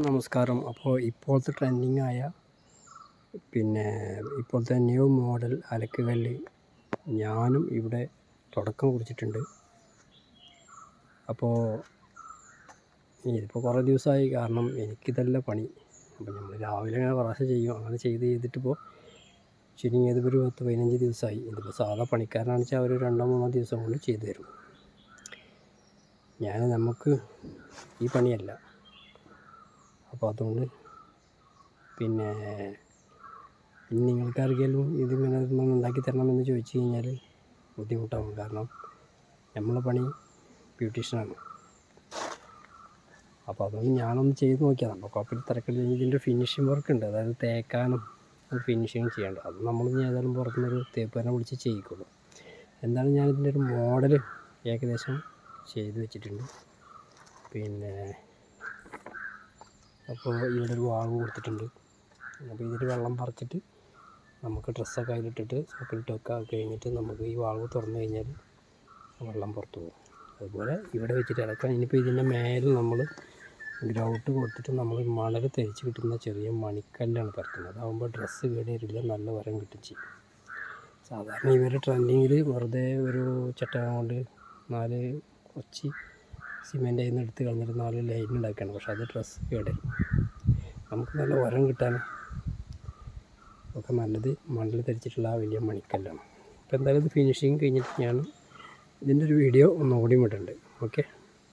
നമസ്കാരം. അപ്പോൾ ഇപ്പോഴത്തെ ട്രെൻഡിങ്ങായ ഇപ്പോഴത്തെ ന്യൂ മോഡൽ അലക്കുകല്ല് ഞാനും ഇവിടെ തുടക്കം കുറിച്ചിട്ടുണ്ട്. അപ്പോൾ ഇതിപ്പോൾ കുറേ ദിവസമായി, കാരണം എനിക്കിതല്ല പണി. അപ്പോൾ നമ്മൾ രാവിലെ അങ്ങനെ പ്രാവശ്യം ചെയ്യും, അങ്ങനെ ചെയ്തിട്ടിപ്പോൾ ചുരുങ്ങിയത് ഒരു 10-15 ദിവസമായി. ഇതിപ്പോൾ സാധാ പണിക്കാരനാണെന്ന് വെച്ചാൽ അവർ 2-3 ദിവസം കൊണ്ട് ചെയ്തു തരും. നമുക്ക് ഈ പണിയല്ല. അപ്പോൾ അതുകൊണ്ട് ഇനി നിങ്ങൾക്കാർക്കെങ്കിലും ഇതിങ്ങനെ ഉണ്ടാക്കി തരണമെന്ന് ചോദിച്ചു കഴിഞ്ഞാൽ ബുദ്ധിമുട്ടാകും. കാരണം നമ്മളെ പണി ബ്യൂട്ടീഷ്യനാണ്. അപ്പോൾ അതുകൊണ്ട് ഞാനൊന്ന് ചെയ്ത് നോക്കിയതാണ്. അപ്പോൾ കുഴപ്പമില്ല, തിരക്കില്ല. ഇതിൻ്റെ ഫിനിഷിങ് വർക്ക് ഉണ്ട്, അതായത് തേക്കാനും ഫിനിഷിങ് ചെയ്യേണ്ടത്. അത് നമ്മൾ ഏതായാലും പുറത്തുനിന്നൊരു തേപ്പുകാരനെ വിളിച്ച് ചെയ്യിക്കുള്ളൂ. എന്തായാലും ഞാനിതിൻ്റെ ഒരു മോഡൽ ഏകദേശം ചെയ്ത് വെച്ചിട്ടുണ്ട്. അപ്പോൾ ഇവിടെ ഒരു വാൾവ് കൊടുത്തിട്ടുണ്ട്. അപ്പോൾ ഇതിൽ വെള്ളം പറിച്ചിട്ട് നമുക്ക് ഡ്രസ്സൊക്കെ അതിലിട്ടിട്ട് സോപ്പിലിട്ട് വെക്കുക. കഴിഞ്ഞിട്ട് നമുക്ക് ഈ വാൾവ് തുറന്നു കഴിഞ്ഞാൽ വെള്ളം പുറത്തു പോകും. അതുപോലെ ഇവിടെ വെച്ചിട്ട് ഇളക്കാം. ഇനിയിപ്പോൾ ഇതിൻ്റെ മേലിൽ നമ്മൾ ഗ്രൗട്ട് കൊടുത്തിട്ട് നമ്മൾ മണൽ തേച്ച് കിട്ടുന്ന ചെറിയ മണിക്കല്ലാണ് പരത്തുന്നത്. അതാകുമ്പോൾ ഡ്രസ്സ് കേടില്ല, നല്ല ഉരം കിട്ടും ചെയ്യും. സാധാരണ ഇവരുടെ ട്രെൻഡിങ്ങിൽ വെറുതെ ഒരു ചട്ടകം കൊണ്ട് 4 കൊച്ചി സിമെൻ്റ് അതിൽ നിന്ന് എടുത്ത് കളഞ്ഞിട്ട് 4 ലൈൻ ഉണ്ടാക്കുകയാണ്. പക്ഷേ അത് ഡ്രസ്സ് കേടരും. നമുക്ക് നല്ല ഉരം കിട്ടാനും ഒക്കെ നല്ലത് മണ്ണിൽ തരിച്ചിട്ടുള്ള ആ വലിയ മണിക്കല്ലാണ്. അപ്പോൾ എന്തായാലും ഇത് ഫിനിഷിങ് കഴിഞ്ഞിട്ട് ഞാൻ ഇതിൻ്റെ ഒരു വീഡിയോ ഒന്നുകൂടി ഇട്ടിട്ടുണ്ട്. ഓക്കെ.